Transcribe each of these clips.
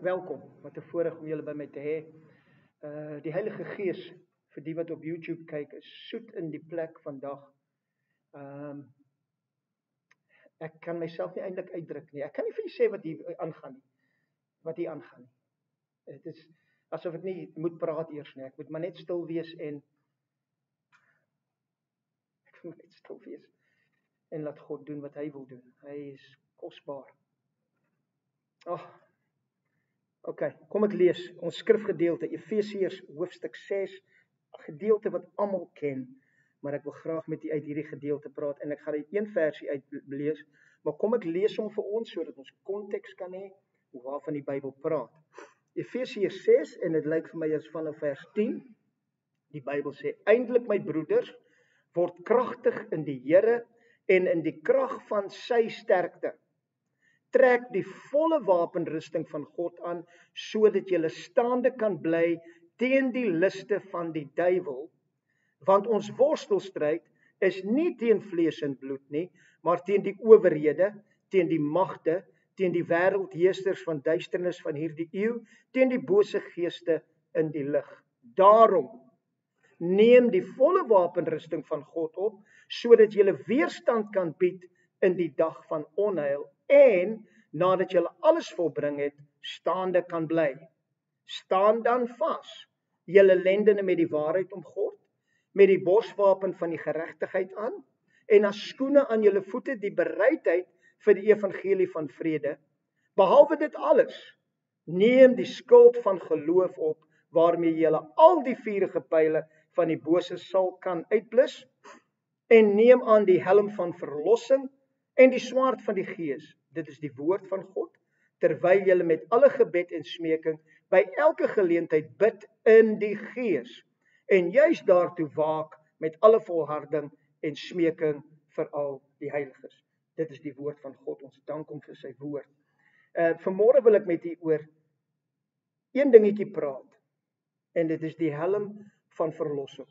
Welkom, wat 'n voorreg om julle by my te hê. Die Heilige Gees, vir die wat op YouTube kyk, is soet in die plek vandag. Ek kan myself nie eintlik uitdruk nie. Ek kan nie vir julle sê wat hier aangaan nie. Dit is asof ek nie moet praat eers nie. Ek moet maar net stil wees en laat God doen wat hy wil doen. Hy is kosbaar. Okay, kom ek lees ons skrifgedeelte, Efesiërs hoofstuk 6, 'n gedeelte wat almal ken, maar ek wil graag met u uit hierdie gedeelte praat en ek gaan uit een versie uitlees, maar kom ek lees hom vir ons sodat ons konteks kan hê waarvan die Bybel praat. Efesiërs 6 en dit lyk vir my as vanaf vers 10. Die Bybel sê: "Eindelik my broeders, word kragtig in die Here en in die krag van sy sterkte. Trek die volle wapenrusting van God aan, sodat jy staande kan bly teen die liste van die duiwel, want ons worstelstryd is nie teen vlees en bloed nie, maar teen die owerhede, teen die magte, teen die wêreldheersers van duisternis van hierdie eeu, teen die bose geeste in die lig. Daarom neem die volle wapenrusting van God op, sodat jy weerstand kan bied in die dag van onheil en nadat jy alles volbring het, staande kan bly. Staan dan vas, julle lendene met die waarheid omgord, met die borswapen van die geregtigheid aan, en as skoene aan julle voete die bereidheid vir die evangelie van vrede. Behalwe dit alles, neem die skild van geloof op, waarmee julle al die vuurige pyle van die bose sal kan uitblus, en neem aan die helm van verlossing en die swaard van die Gees. Dit is die woord van God, terwyl julle met alle gebed en smeking by elke geleentheid bid in die Gees, en juis daartoe waak met alle volharding en smeking vir al die heiliges." Dit is die woord van God. Ons dank hom vir sy woord. Vanmôre wil ek met u oor een dingetjie praat, en dit is die helm van verlossing.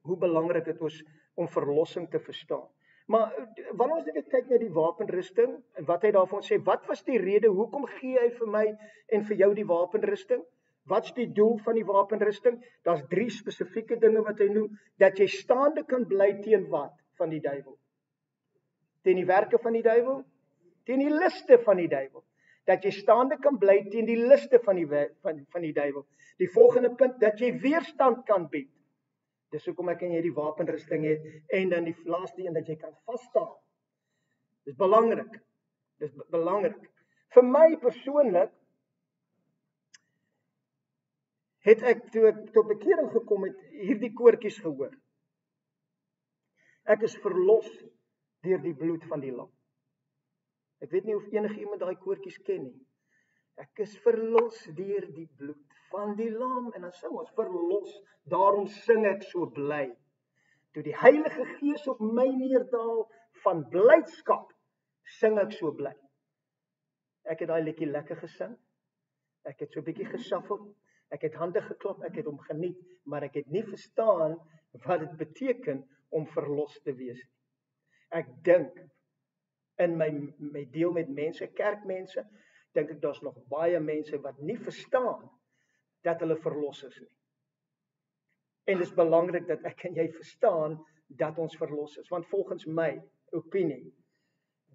Hoe belangrik dit is om verlossing te verstaan. Maar wanneer ons net kyk na die wapenrusting en wat hy daarvan sê, wat was die rede, hoekom gee hy vir my en vir jou die wapenrusting? Wat's die doel van die wapenrusting? Daar's 3 spesifieke dinge wat hy noem, dat jy staande kan bly teen wat van die duiwel? Teen die werke van die duiwel? Teen die liste van die duiwel. Dat jy staande kan bly teen die liste van die duiwel. Die volgende punt, dat jy weerstand kan bied. Dis hoekom ek en jy die wapenrusting het, en dan die laaste een, dat jy kan vasstaan. Dis belangrik. Vir my persoonlik het ek, toe ek tot bekering gekom het, hierdie koortjies gehoor. Ek is verlos deur die bloed van die lam. Ek weet nie of enige iemand daai koortjies ken nie. Ek is verlos deur die bloed van die lam, en dan sing ons verlos, daarom sing ek so bly. Toe die Heilige Gees op my neerdal van blydskap, sing ek so bly. Ek het daai liedjie lekker gesing, ek het so 'n bietjie geshuffel, ek het hande geklap, ek het hom geniet, maar ek het nie verstaan wat dit beteken om verlos te wees. Ek dink, in my deel met mense, kerkmense, dink ek daar's nog baie mense wat nie verstaan dat hulle verlos is nie. En dit is belangrik dat ek en jy verstaan dat ons verlos is, want volgens my opinie,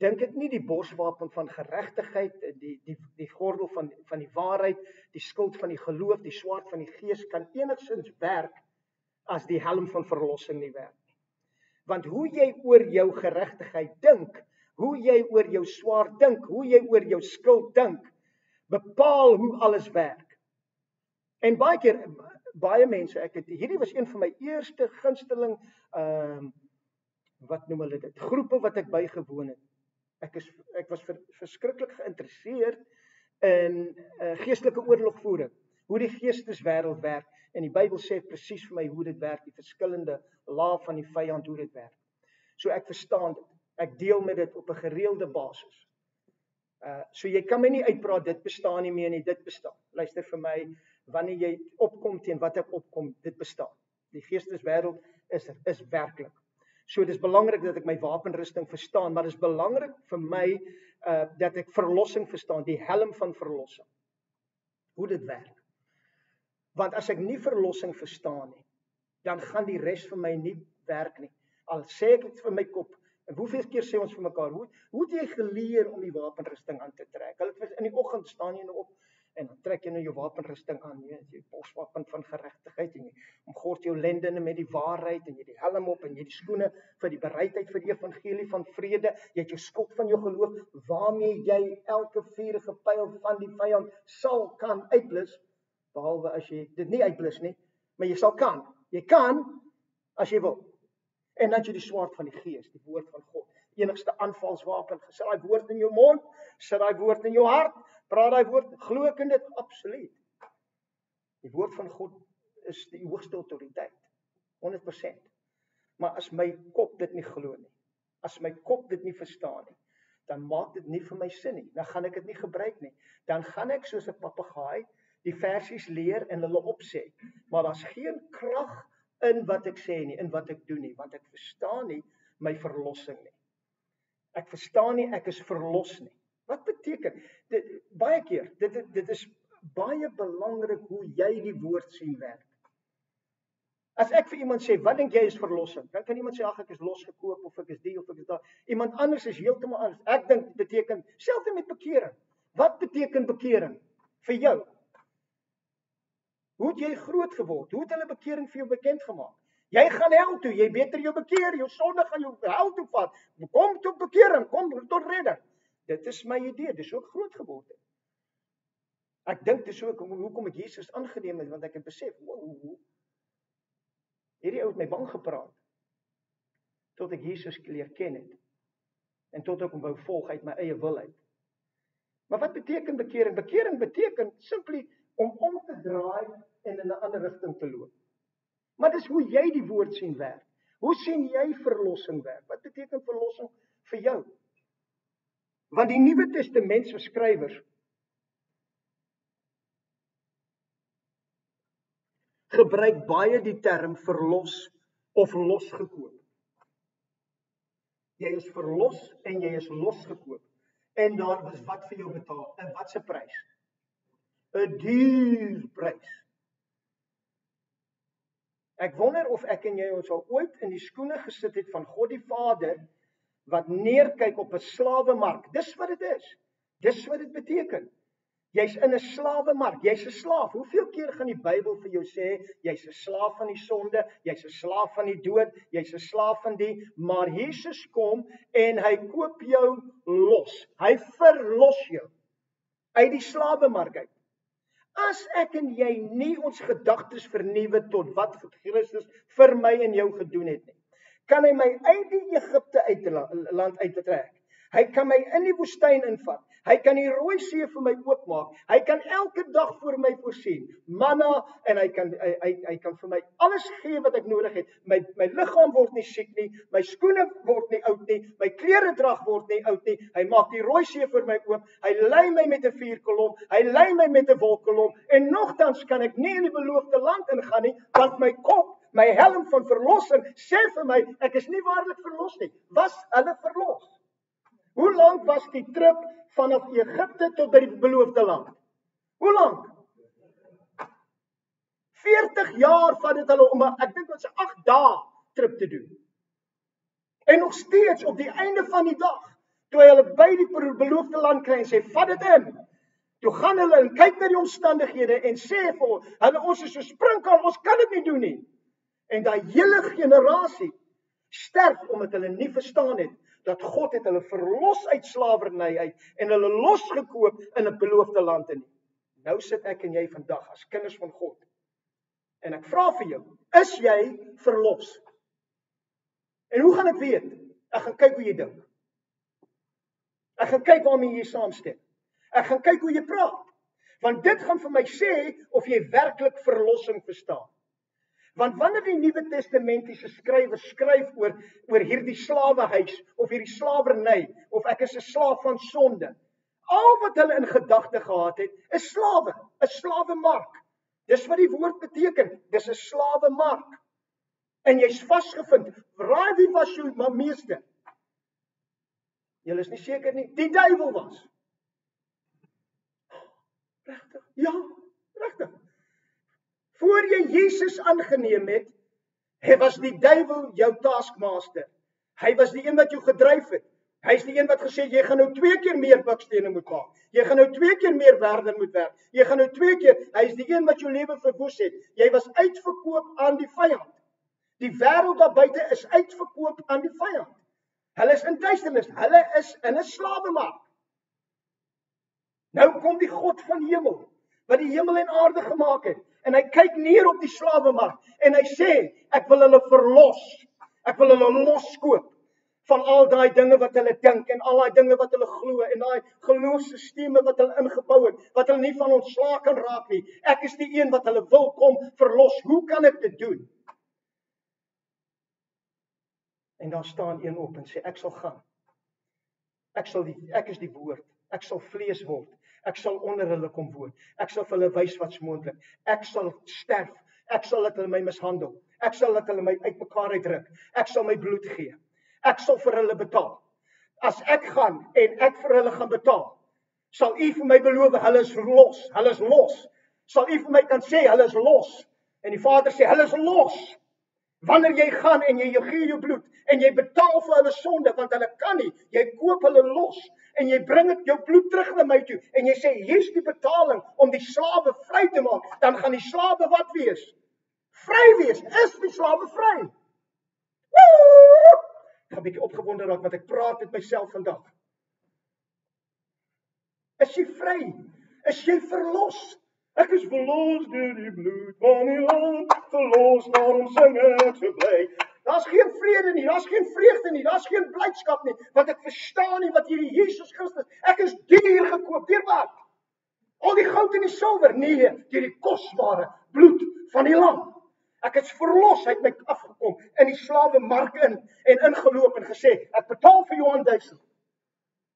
dink ek nie die borswapen van geregtigheid, die gordel van die waarheid, die skild van die geloof, die swaard van die Gees kan enigsins werk as die helm van verlossing nie werk nie. Want hoe jy oor jou geregtigheid dink, hoe jy oor jou swaard dink, hoe jy oor jou skild dink, bepaal hoe alles werk. En baie mense, hierdie was een van my eerste gunsteling, wat noem hulle dit, groepe wat ek bygewoon het. Ek was verskriklik geïnteresseerd in geestelike oorlogvoering, hoe die geesteswêreld werk, en die Bybel sê presies vir my hoe dit werk, die verskillende lae van die vyand, hoe dit werk. So ek verstaan dit, ek deel met dit op 'n gereelde basis. So jy kan my nie uitpraat, dit bestaan nie meer nie, dit bestaan. Luister vir my, wanneer jy opkom teen wat ek opkom, dit bestaan. Die geesteswêreld is werklik. So dis belangrik dat ek my wapenrusting verstaan, maar dis belangrik vir my dat ek verlossing verstaan, die helm van verlossing. Hoe dit werk. Want as ek nie verlossing verstaan nie, dan gaan die res vir my nie werk nie. Al sê ek dit vir my kop, en hoeveel keer sê ons vir mekaar, hoe het jy geleer om die wapenrusting aan te trek? Hulle het in die oggend staan jy nou op, en dan trek jy nou jou wapenrusting aan, jy borswapen van geregtigheid, en jy omgord jou lendene met die waarheid, en jy die helm op, en jy die skoene vir die bereidheid vir die evangelie van vrede, jy het jou skild van jou geloof, waarmee jy elke vuurige pyl van die vyand sal kan uitblus, behalwe as jy dit nie uitblus nie, maar jy sal kan. Jy kan, as jy wil. En dan jy die swaard van die gees, die woord van God. Enigste aanvalswapen, sit daai woord in jou mond, sit daai woord in jou hart, praat daai woord, glo ek in dit, absoluut. Die woord van God is die hoogste autoriteit, 100%. Maar as my kop dit nie glo nie, as my kop dit nie verstaan nie, dan maak dit nie vir my sin nie, dan gaan ek dit nie gebruik nie. Dan gaan ek soos 'n papegaai die versies leer en hulle opsê, maar daar's geen krag in wat ek sê nie, in wat ek doen nie, want ek verstaan nie my verlossing nie. Ek verstaan nie, ek is verlos nie. Wat beteken? Baie keer, dit is baie belangrik hoe jy die woord sien werk. As ek vir iemand sê, wat dink jy is verlossing? Dan kan iemand sê, ag, ek is losgekoop, of ek is die, of ek is daar. Iemand anders is heeltemal anders. Ek dink, beteken, selfs met bekering. Wat beteken bekering vir jou? Hoe het jy groot geword? Hoe het hulle bekering vir jou bekend gemaak? Jy gaan hel toe, jy beter jou bekeer, jou sonde gaan jou hel toe vat. Kom tot bekering, kom tot redding. Dit is my idee, dis ook groot geword het. Ek dink dis ook hoekom ek Jesus aangeneem het, want ek het besef, hierdie ou het my bang gepraat, tot ek Jesus leer ken het, en tot ek hom wou volg uit my eie wil uit. Maar wat beteken bekering? Bekering beteken simply om te draai en in 'n ander rigting te loop. Maar dis hoe jy die woord sien werk. Hoe sien jy verlossing werk? Wat beteken verlossing vir jou? Want die Nuwe Testament se skrywers gebruik baie die term verlos of losgekoop. Jy is verlos en jy is losgekoop. En daar was wat vir jou betaal. En wat se prys? 'n duur prys. Ek wonder of ek en jy ons al ooit in die skoene gesit het van God die Vader, wat neerkyk op 'n slawemark. Dis wat dit is. Dis wat dit beteken. Jy's in 'n slawemark, jy's 'n slaaf. Hoeveel keer gaan die Bybel vir jou sê, jy's 'n slaaf van die sonde, jy's 'n slaaf van die dood, jy's 'n slaaf van die, maar Jesus kom en hy koop jou los. Hy verlos jou uit die slawemark uit. As ek en jy nie ons gedagtes vernuwe tot wat Christus vir my en jou gedoen het nie, kan hy my uit die Egipte land uittrek. Hy kan my in die woestyn invat. Hy kan die Rooi See vir my oopmaak. Hy kan elke dag vir my voorsien. Manna, en hy kan vir my alles gee wat ek nodig het. My liggaam word nie siek nie, my skoene word nie oud nie, my kleredrag word nie oud nie. Hy maak die Rooi See vir my oop. Hy lei my met 'n vuurkolom, hy lei my met 'n wolkkolom en nogtans kan ek nie in die beloofde land ingaan nie, want my kop, my helm van verlossing sê vir my, ek is nie waarlik verlos nie. Was hulle verlos? Hoe lank was die trip vanaf Egipte tot by die beloofde land? Hoe lank? 40 jaar vat dit hulle om, ek dink dit is 8 dae trip te doen. En nog steeds op die einde van die dag, toe hulle by die beloofde land kry en sê, vat dit in. Toe gaan hulle en kyk na die omstandighede en sê vir hulle, ons is so sprinkel, ons kan dit nie doen nie. En daai hele generasie sterf omdat hulle nie verstaan het dat God het hulle verlos uit slawerny uit en hulle losgekoop in 'n beloofde land in. Nou sit ek en jy vandag as kinders van God. En ek vra vir jou, is jy verlos? En hoe gaan ek weet? Ek gaan kyk hoe jy dink. Ek gaan kyk waarmee jy saamstem. Ek gaan kyk hoe jy praat. Want dit gaan vir my sê of jy werklik verlossing verstaan. Want wanneer die Nuwe Testamentiese skrywers skryf oor hierdie slawehuis of hierdie slawerny of ek is 'n slaaf van sonde, al wat hulle in gedagte gehad het, is slawe, 'n slawemark. Dis wat die woord beteken, dis 'n slawemark. En jy's vasgevind. Raai wie was jou meester? Julle is nie seker nie. Die duiwel was. Regtig? Ja, regtig. Voor jy Jesus aangeneem het, was die duiwel jou taskmaster. Hy was die een wat jou gedryf het. Hy is die een wat gesê, jy gaan nou 2 keer meer bakstene moet maak. Jy gaan nou 2 keer meer werder moet werk. Jy gaan nou 2 keer, hy is die een wat jou lewe verwoes het. Jy was uitverkoop aan die vyand. Die wêreld daar buite is uitverkoop aan die vyand. Hulle is in duisternis, hulle is in 'n slawemark. Nou kom die God van hemel, wat die hemel en aarde gemaak het, en hy kyk neer op die slawemark, en hy sê, ek wil hulle verlos, ek wil hulle loskoop, van al daai dinge wat hulle dink, en al daai dinge wat hulle glo, en daai geloofsstelsels wat hulle ingebou het, wat hulle nie van ontslae kan raak nie. Ek is die een wat hulle wil kom verlos. Hoe kan ek dit doen? En daar staan een op en sê, ek sal gaan. Ek is die woord. Ek sal vlees word. Ek sal onder hulle kom woon. Ek sal vir hulle wys wat's moontlik. Ek sal sterf. Ek sal laat hulle my mishandel. Ek sal laat hulle my uitmekaar uitdruk. Ek sal my bloed gee. Ek sal vir hulle betaal. As ek gaan en ek vir hulle gaan betaal, sal u vir my beloof, hulle is los. Hulle is los. Sal u vir my kan sê, hulle is los. En die Vader sê, hulle is los. Wanneer jy gaan en jy gee jou bloed en jy betaal vir hulle sonde, want hulle kan nie, jy koop hulle los en jy bring dit jou bloed terug na my toe en jy sê, hier's die betaling om die slawe vry te maak, dan gaan die slawe wat wees? Vry wees. Is die slawe vry? Woe! Ek gaan 'n bietjie opgewonde raak want ek praat met myself vandag. Is jy vry? Is jy verlos? Ek is verlos deur die bloed van die lam, verlos, daarom sing ek so bly. Daar's geen vrede nie, daar's geen vreugde nie, daar's geen blydskap nie, want ek verstaan nie wat hierdie Jesus Christus, ek is duur gekoop, deur wat? Al die goud en die silwer, nee, deur die kosbare bloed van die lam. Ek is verlos, hy het my afgekom in die slawemark en ingeloop en gesê, ek betaal vir Johan Duisel.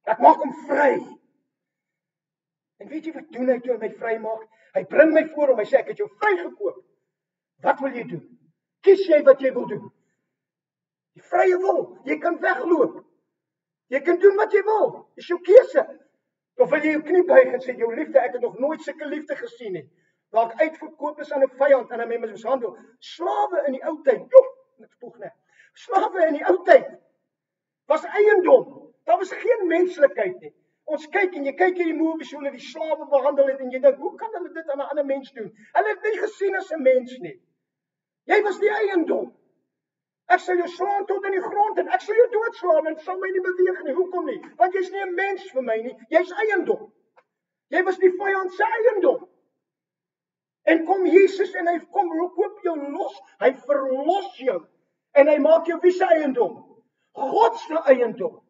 Ek maak hom vry. En weet jy wat doen hy toe hy my vry maak? Hy bring my voor hom, hy sê, ek het jou vrygekoop. Wat wil jy doen? Kies jy wat jy wil doen? Die vrye wil, jy kan wegloop. Jy kan doen wat jy wil, dis jou keuse. Of wil jy jou knie buig en sê, jou liefde, ek het nog nooit sulke liefde gesien nie. Waar ek uitverkoop is aan 'n vyand en aan my mishandel. Slawe in die ou tyd, ek spoeg net. Slawe in die ou tyd was eiendom. Daar was geen menslikheid nie. Ons kyk en jy kyk hierdie movies hoe hulle die slawe behandel het en jy dink, hoe kan hulle dit aan 'n ander mens doen? Hulle het nie gesien as 'n mens nie. Jy was die eiendom. Ek sal jou slaan tot in die grond en ek sal jou doodslaan en sal my nie beweeg nie. Hoekom nie? Want jy's nie 'n mens vir my nie. Jy's eiendom. Jy was die vyand se eiendom. En kom Jesus en hy kom koop jou los. Hy verlos jou. En hy maak jou wie se eiendom? God se eiendom.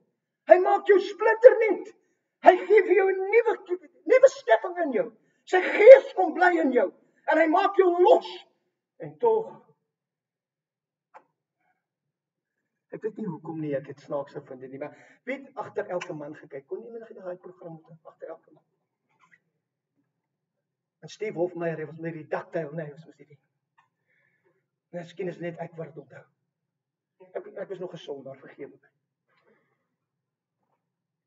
Hy maak jou splinternuut. Hy gee vir jou 'n nuwe skepping in jou. Sy gees kom bly in jou. En hy maak jou los. En tog, ek weet nie hoekom nie, ek het snaaks gevind nie, maar weet, agter elke man gekyk, kon nie meer in daai program moet, agter elke man. En Steve Hofmeyer, hy was met die daktyl, nee, was mos die. Miskien is net ek wat dit onthou. Ek was nog gesond, daar vergewe my.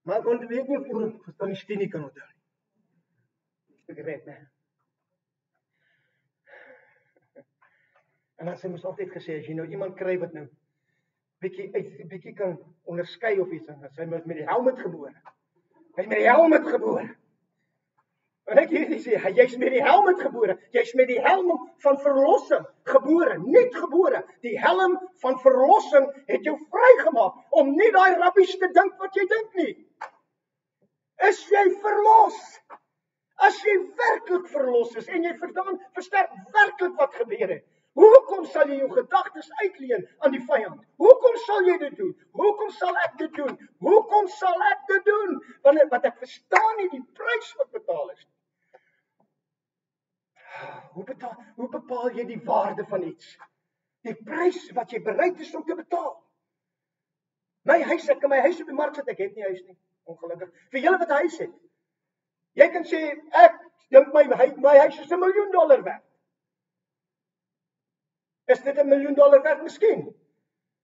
Maar ek weet nie of iemand van die studie kan onthou nie. Ek red, nee. En dan sy moes altyd gesê, as jy nou iemand kry wat nou bietjie kan onderskei of iets, dan sy met die helmet gebore. Hy is met die helmet gebore. En ek hierdie sê, jy's met die helmet gebore. Jy's met die helm van verlossing gebore, nie gebore. Die helm van verlossing het jou vrygemaak om nie daai rabbies te dink wat jy dink nie. Is jy verlos? As jy werklik verlos is en jy verstaan werklik wat gebeur het, hoekom sal jy jou gedagtes uitleen aan die vyand? Hoekom sal jy dit doen? Hoekom sal ek dit doen? Hoekom sal ek dit doen? Want ek verstaan nie die prys wat betaal is. Hoe bepaal jy die waarde van iets? Die prys wat jy bereid is om te betaal. My huis, ek kan my huis op die mark sit, ek het nie huis nie, ongelukkig. Vir julle wat huis het. Jy kan sê, ek dink my huis is $1 miljoen werd. Is dit $1 miljoen werd? Miskien.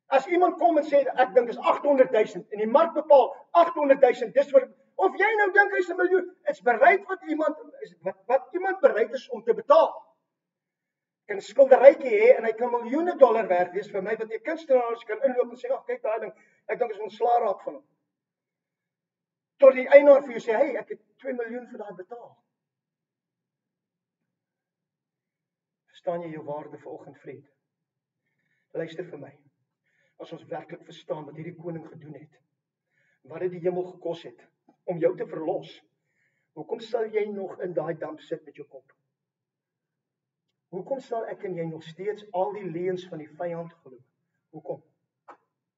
As iemand kom en sê, ek dink is 800.000, en die mark bepaal 800.000, dis vir, of jy nou dink hy's $1 miljoen, is bereid wat iemand bereid is om te betaal. Kan 'n skilderytjie hê en hy kan miljoene dollar werd wees vir my, wat 'n kunstenaars kan inloop en sê, ag kyk daai ding, ek dink is ontslaa raak van hom. Tot die eienaar vir jou sê, hey, ek het 2 miljoen vir daai betaal. Verstaan jy jou waarde vanoggend, vriend? Luister vir my. As ons werklik verstaan wat hierdie koning gedoen het, wat dit die hemel gekos het om jou te verlos, hoekom sal jy nog in daai damp sit met jou kop? Hoekom sal ek en jy nog steeds al die leuns van die vyand glo? Hoekom?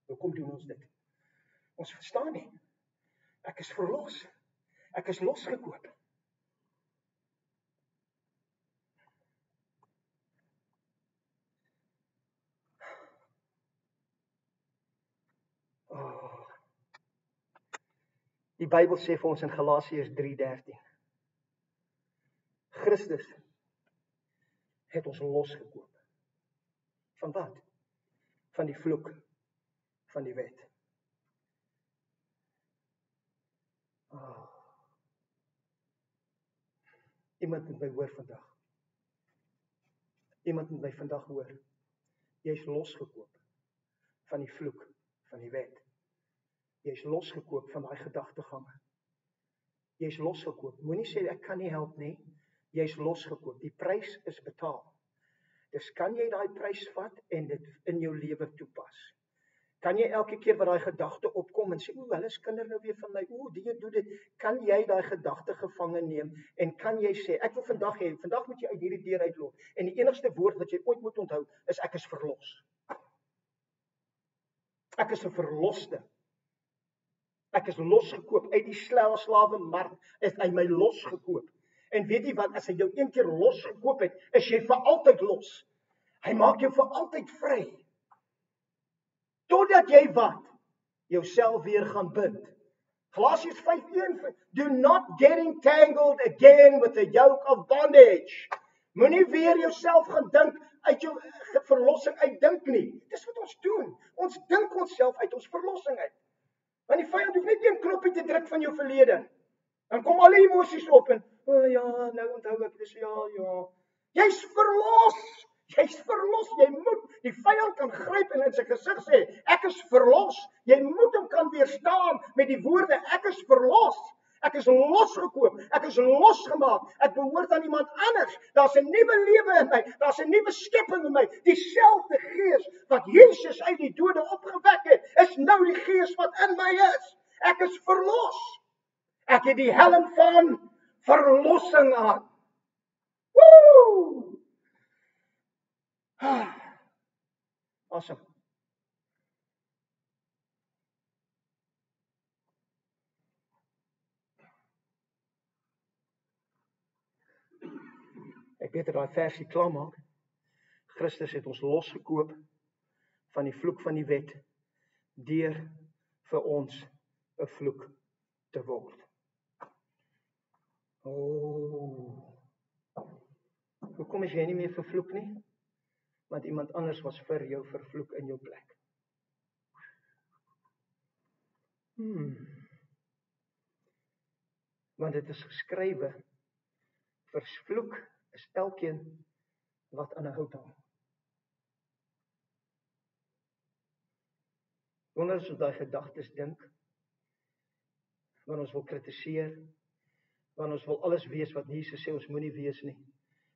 Hoekom doen ons dit? Ons verstaan nie. Ek is verlos. Ek is losgekoop. Oh. Die Bybel sê vir ons in Galasiërs 3:13. Christus het ons losgekoop. Van wat? Van die vloek van die wet. Oh. Iemand moet my hoor vandag. Iemand moet my vandag hoor. Jy is losgekoop van die vloek van die wet. Jy is losgekoop van daai gedagtegange. Jy is losgekoop. Moenie sê ek kan nie help nie. Jy is losgekoop. Die prys is betaal. Dus kan jy daai prys vat en dit in jou lewe toepas? Kan jy elke keer wat daai gedagte opkom en sê, hulle is kinders nou weer van my, die doen dit, kan jy daai gedagte gevange neem en kan jy sê, ek wil vandag hê, vandag moet jy uit hierdie deur uitloop en die enigste woord wat jy ooit moet onthou is ek is verlos. Ek is 'n verloste. Ek is losgekoop uit die slawe mark, is hy my losgekoop. En weet jy wat, as hy jou een keer losgekoop het, is jy vir altyd los. Hy maak jou vir altyd vry. Totdat jy wat? Jouself weer gaan bind. Galasiërs 5:1, do not get entangled again with the yoke of bondage. Moenie weer jouself gaan dink uit jou verlossing uitdink nie. Dis wat ons doen. Ons dink onsself uit ons verlossing uit. Want die vyand hoef net een knoppie te druk van jou verlede. Dan kom al die emosies op en, ja, nou onthou ek, dis ja. Jy's verlos. Jy's verlos. Jy moet, die vyand kan gryp en in sy gesig sê, ek is verlos. Jy moet hom kan weerstaan met die woorde, ek is verlos. Ek is losgekoop. Ek is losgemaak. Ek behoort aan iemand anders. Daar's 'n nuwe lewe in my. Daar's 'n nuwe skepping in my. Dieselfde gees wat Jesus uit die dode opgewek het, is nou die gees wat in my is. Ek is verlos. Ek het die helm van verlossing aan. Woe! Awesome. Ek beter daai versie klaarmaak. Christus het ons losgekoop van die vloek van die wet deur vir ons 'n vloek te word. Hoekom is jy nie meer vervloek nie? Want iemand anders was vir jou vervloek in jou plek. Want dit is geskrywe, vervloek is elkeen wat aan 'n hout hang. Wanneer ons daai gedagtes dink, wanneer ons wil kritiseer, wanneer ons wil alles wees wat Jesus sê ons moenie wees nie.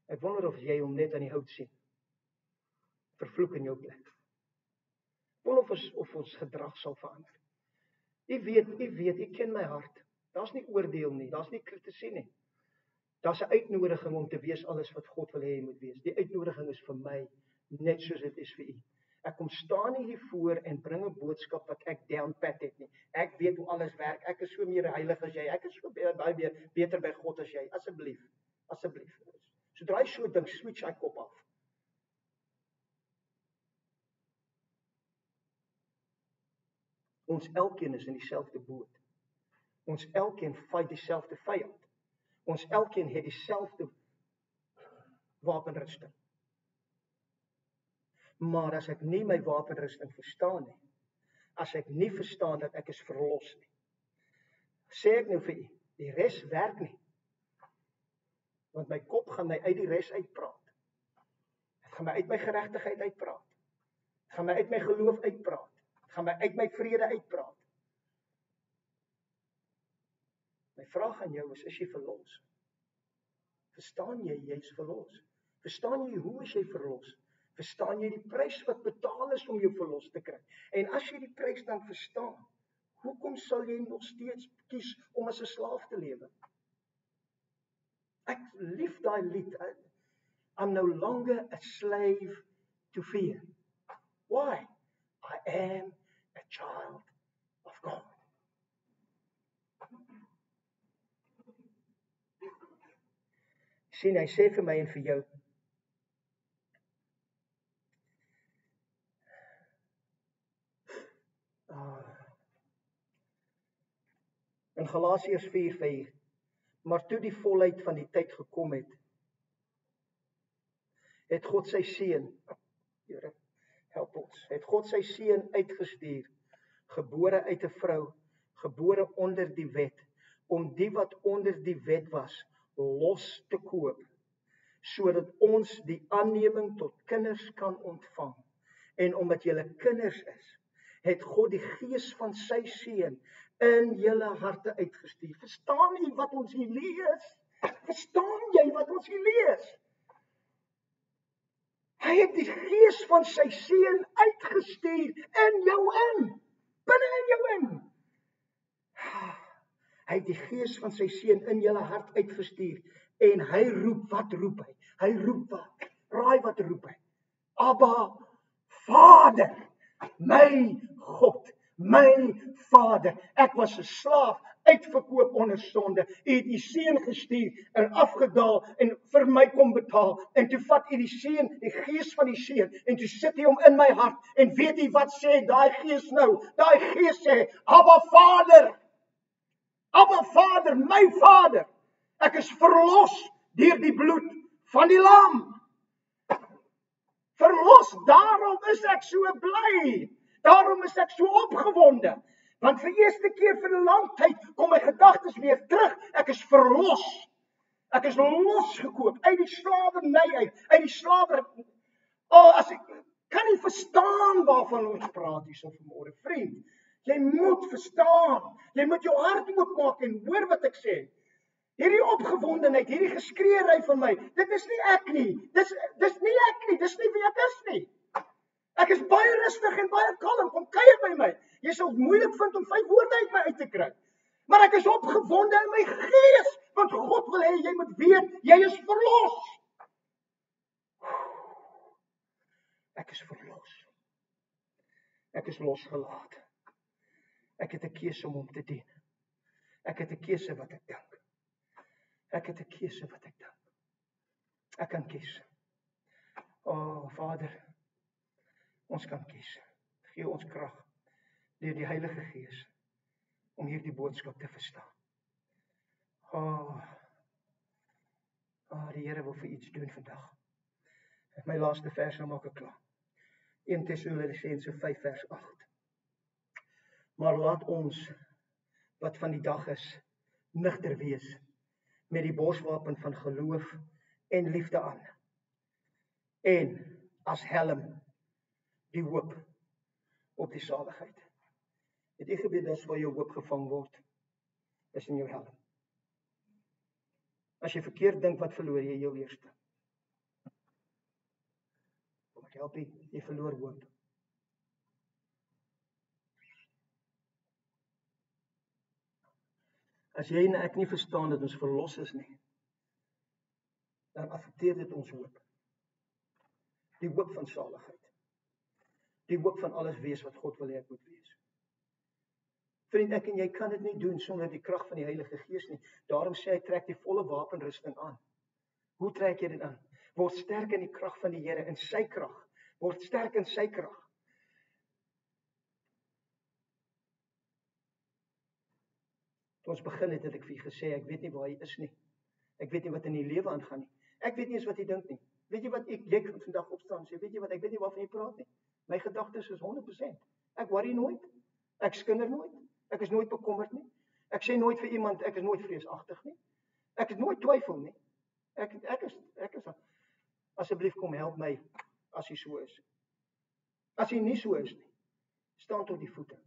Ek wonder of jy hom net aan die hout sien. Vervloek in jou plek. Ek wonder of ons gedrag sal verander. U weet, u ken my hart. Daar's nie oordeel nie, daar's nie kritisie nie. Daar's 'n uitnodiging om te wees alles wat God wil hê jy moet wees. Die uitnodiging is vir my, net soos dit is vir u. Ek kom staan nie hier voor en bring 'n boodskap wat ek downpat het nie. Ek weet hoe alles werk. Ek is so meer heilig as jy. Ek is so baie beter by God as jy. Asseblief. Sodra jy so dink, switch hy kop af. Ons elkeen is in dieselfde boot. Ons elkeen fight dieselfde vyand. Ons elkeen het dieselfde wapenrusting. Maar as ek nie my wapenrusting verstaan nie, as ek nie verstaan dat ek is verlos nie, sê ek nou vir u, die res werk nie. Want my kop gaan my uit die res uitpraat. Het gaan my uit my geregtigheid uitpraat. Het gaan my uit my geloof uitpraat. Het gaan my uit my vrede uitpraat. My vraag aan jou is jy verlos? Verstaan jy is verlos? Verstaan jy hoe is jy verlos? Verstaan jy die prys wat betaal is om jou verlos te kry? En as jy die prys dan verstaan, hoekom sal jy nog steeds kies om as 'n slaaf te lewe? Ek lief daai lied. I'm no longer a slave to fear. Why? I am a child of God. Sien, hy sê vir my en vir jou, in Galasiërs 4:4, maar toe die volheid van die tyd gekom het, het God sy seun, Here, help ons, het God sy seun uitgestuur, gebore uit 'n vrou, gebore onder die wet, om die wat onder die wet was, los te koop, sodat ons die aanneming tot kinders kan ontvang. En omdat julle kinders is, het God die gees van sy seun in julle harte uitgestuur. Verstaan jy wat ons hier lees? Verstaan jy wat ons hier lees? Hy het die gees van sy seun uitgestuur in jou in. Binne in jou in. Hy het die gees van sy seun in julle hart uitgestuur. En hy roep, wat roep hy? Hy roep wat? Raai wat roep hy? Abba, Vader, my God, my Vader. Ek was 'n slaaf, uitverkoop onder sonde. U het u seun gestuur en afgedaal en vir my kom betaal. En toe vat u die seun, die gees van die seun, en toe sit hy hom in my hart. En weet u wat sê daai gees nou? Daai gees sê, Abba Vader. Abba Vader, my Vader. Ek is verlos deur die bloed van die lam. Verlos, daarom is ek so bly. Daarom is ek so opgewonde. Want vir eerste keer vir 'n lang tyd kom my gedagtes weer terug. Ek is verlos. Ek is losgekoop uit die slawerny uit die slawer. As ek kan nie verstaan waarvan ons praat hier so vanmôre, vriend. Jy moet verstaan. Jy moet jou hart oopmaak en hoor wat ek sê. Hierdie opgewondenheid, hierdie geskreeery van my, dit is nie ek nie. Dis nie ek nie. Dis nie wie ek is nie. Ek is baie rustig en baie kalm. Kom kuier by my. Jy sal moeilik vind om 5 woorde uit my uit te kry. Maar ek is opgewonde in my gees, want God wil hê jy moet weet, jy is verlos. Ek is verlos. Ek is losgelaat. Ek het 'n keuse om hom te dien. Ek het 'n keuse wat ek dink. Ek het 'n keuse wat ek dink. Ek kan kies. Vader, ons kan kies. Gee ons krag deur die Heilige Gees om hierdie boodskap te verstaan. Die Here wil vir iets doen vandag. My laaste vers nou maak ek klaar. 1 Tessalonisense 5 vers 8. Maar laat ons, wat van die dag is, nigter wees, met die borswapen van geloof en liefde aan. En as helm, die hoop op die saligheid. Het jy geweet dat waar jou hoop gevang word, is in jou helm. As jy verkeerd dink, wat verloor jy jou eerste? Kom ek help jy verloor hoop. As jy en ek nie verstaan dat ons verlos is nie, dan affekteer dit ons hoop. Die hoop van saligheid. Die hoop van alles wees wat God wil hê ek moet wees. Vriend, ek en jy kan dit nie doen sonder die krag van die Heilige Gees nie. Daarom sê hy, trek die volle wapenrusting aan. Hoe trek jy dit aan? Word sterk in die krag van die Here, in sy krag. Word sterk in sy krag. Toe ons begin het ek vir u gesê, ek weet nie waar jy is nie. Ek weet nie wat in die lewe aangaan nie. Ek weet nie eens wat jy dink nie. Weet jy wat, jy kan vandag opstaan en sê, weet jy wat, ek weet nie waarvan jy praat nie. My gedagtes is 100%. Ek worry nooit, ek skinder nooit, ek is nooit bekommerd nie. Ek sê nooit vir iemand, ek is nooit vreesagtig nie. Ek het nooit twyfel nie. Ek is asseblief kom help my as jy so is. As jy nie so is nie, staan tot die voete.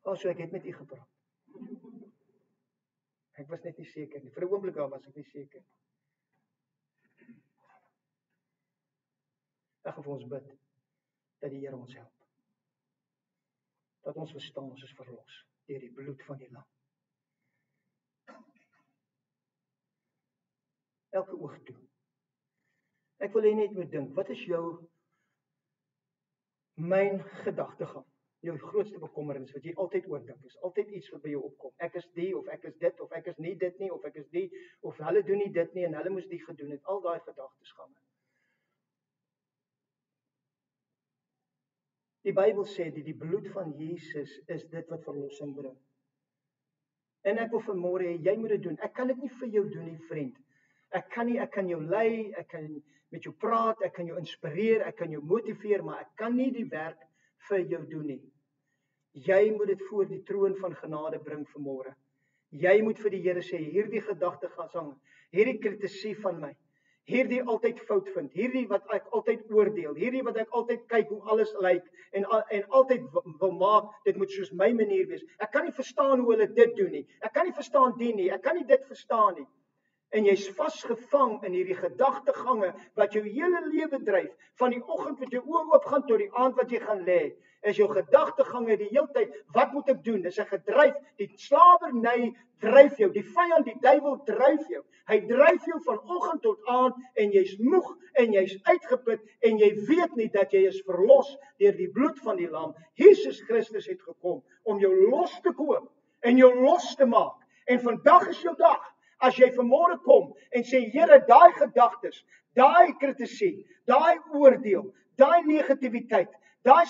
So ek het met u gepraat. Ek was net nie seker nie. Vir 'n oomblik daar was ek nie seker nie. Ek gaan vir ons bid dat die Here ons help. Dat ons verstaan ons is verlos deur die bloed van die lam. Elke oog toe. Ek wil hê net moet dink, wat is jou myn gedagtegang? Jou grootste bekommernis wat jy altyd oordink, is altyd iets wat by jou opkom. Ek is die, of ek is dit, of ek is nie dit nie, of ek is die, of hulle doen nie dit nie, en hulle moes die gedoen het. Al daai gedagtes gaan. Die Bybel sê die bloed van Jesus is dit wat verlossing bring. En ek wil vanmôre hê, jy moet dit doen. Ek kan dit nie vir jou doen nie, vriend. Ek kan jou lei, ek kan met jou praat, ek kan jou inspireer, ek kan jou motiveer, maar ek kan nie die werk vir jou doen nie. Jy moet dit voor die troon van genade bring vanmôre. Jy moet vir die Here sê, hierdie gedagtegang, hierdie kritisie van my, hierdie altyd fout vind, hierdie wat ek altyd oordeel, hierdie wat ek altyd kyk hoe alles lyk, en altyd wil maak, dit moet soos my manier wees. Ek kan nie verstaan hoe hulle dit doen nie. Ek kan nie verstaan die nie. Ek kan nie dit verstaan nie. En jy's vasgevang in hierdie gedagtegange wat jou hele lewe dryf, van die oggend wat jou oë oop gaan tot die aand wat jy gaan lê, is jou gedagtegange die hele tyd, wat moet ek doen? Dis 'n gedryf, die slawerny dryf jou, die vyand, die duiwel dryf jou. Hy dryf jou van oggend tot aand en jy's moeg en jy's uitgeput en jy weet nie dat jy is verlos deur die bloed van die lam. Jesus Christus het gekom om jou los te koop en jou los te maak. En vandag is jou dag. As jy vanmôre kom en sê, Here, daai gedagtes, daai kritisie, daai oordeel, daai negativiteit, daai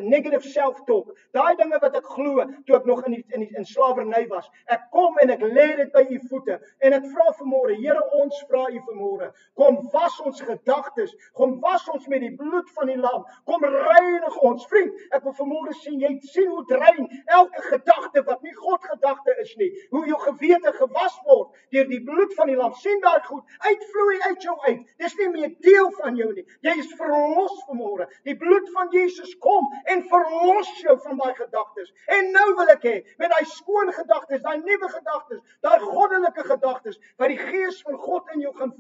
negative self-talk, daai dinge wat ek glo toe ek nog in slawerny was, ek kom en ek lê dit by u voete en ek vra vanmôre, Here, ons vra u vanmôre, kom was ons gedagtes, kom was ons met die bloed van die lam, kom reinig ons. Vriend, ek wil vanmôre sien, jy sien hoe rein elke gedagte wat nie God gedagte is nie, hoe jou gewete gewas word deur die bloed van die lam. Sien daai goed uitvloei uit jou uit. Dis nie meer deel van jou nie. Jy is verlos vanmôre. Die bloed van Jesus kom en verlos jou van daai gedagtes. En nou wil ek hê, met daai skoon gedagtes, daai nuwe gedagtes, daai goddelike gedagtes wat die Gees van God in jou gaan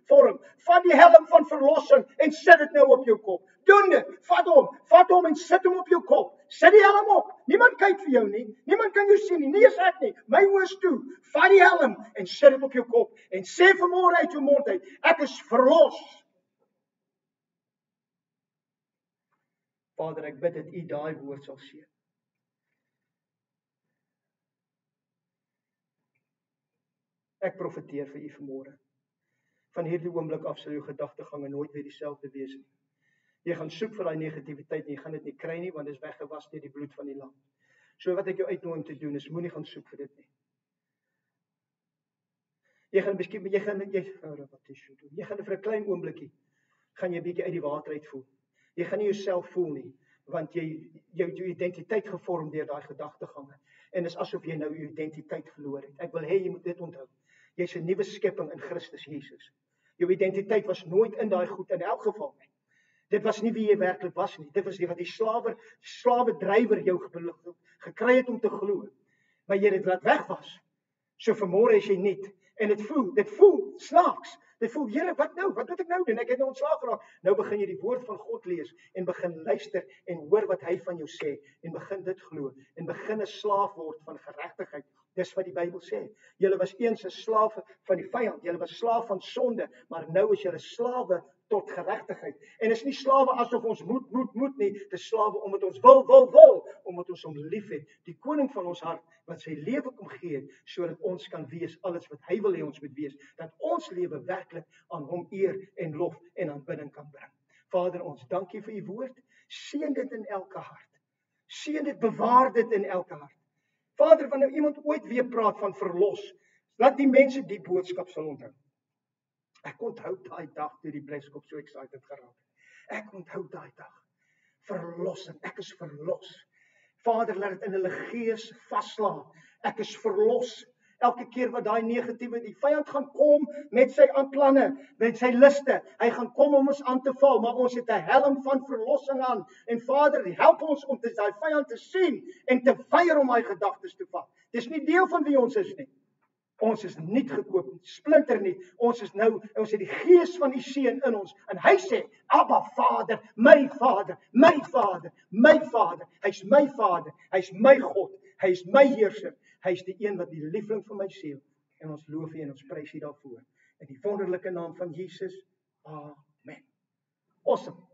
vorm, vat die helm van verlossing en sit dit nou op jou kop. Doen dit. Vat hom en sit hom op jou kop. Sit die helm op. Niemand kyk vir jou nie. Niemand kan jou sien nie. Nie eens ek nie. My oë is toe. Vat die helm en sit dit op jou kop en sê vanmôre uit jou mond uit, ek is verlos. Vader, ek bid dat u daai woord sal seën. Ek profeteer vir u vanmôre. Van hierdie oomblik af sal jou gedagtegange nooit weer dieselfde wees nie. Jy gaan soek vir daai negativiteit en jy gaan dit nie kry nie, want dit is weggewas deur die bloed van die lam. So wat ek jou uitnooi om te doen is, moenie gaan soek vir dit nie. Jy gaan vir 'n klein oombliekie gaan jy bietjie uit die water uit voel. Jy gaan nie jouself voel nie, want jy jou identiteit gevorm deur daai gedagtegange. En dis asof jy nou jou identiteit verloor het. Ek wil hê jy moet dit onthou. Jy's 'n nuwe skepping in Christus Jesus. Jou identiteit was nooit in daai goed in elk geval nie. Dit was nie wie jy werklik was nie. Dit was wat die slawe drywer jou gekry het om te glo. Maar jy het dit laat weg was. So vanmôre is jy nuut en dit voel snaaks. Dit voel, Here, wat nou? Wat moet ek nou doen? Ek het nou ontslaag geraak. Nou begin jy die woord van God lees en begin luister en hoor wat hy van jou sê en begin dit glo en begin 'n slaaf word van geregtigheid. Dis wat die Bybel sê. Julle was eens 'n slaaf van die vyand. Julle was slaaf van sonde, maar nou is julle slawe tot geregtigheid. En is nie slawe asof ons moet nie. Dis slawe omdat ons wil, omdat ons hom liefhet. Die koning van ons hart wat sy lewe kom gee sodat ons kan wees alles wat hy wil hê ons moet wees, dat ons lewe werklik aan hom eer en lof en aanbidding kan bring. Vader, ons dankie vir u woord. Seën dit in elke hart. Seën dit, bewaar dit in elke hart. Vader, wanneer iemand ooit weer praat van verlos, laat die mense die boodskap sal onthou. Ek onthou daai dag toe die bleskop so excited geraak het. Ek onthou daai dag. Verlossing, ek is verlos. Vader, laat dit in hulle gees vaslaan. Ek is verlos. Elke keer wat daai negatiewe, die vyand gaan kom met sy planne, met sy liste. Hy gaan kom om ons aan te val, maar ons het 'n helm van verlossing aan. En Vader, help ons om daai vyand te sien en te weier om daai gedagtes te vat. Dis nie deel van wie ons is nie. Ons is nuut gekoop, splinter nuut. Ons het die gees van die seun in ons. En hy sê, Abba Vader, my Vader, my Vader, my Vader. Hy's my Vader, hy's my God, hy's my heerser. Hy's die een wat die liefling van my siel. En ons loof U en ons prys U daarvoor. In die wonderlike naam van Jesus. Amen. Awesome.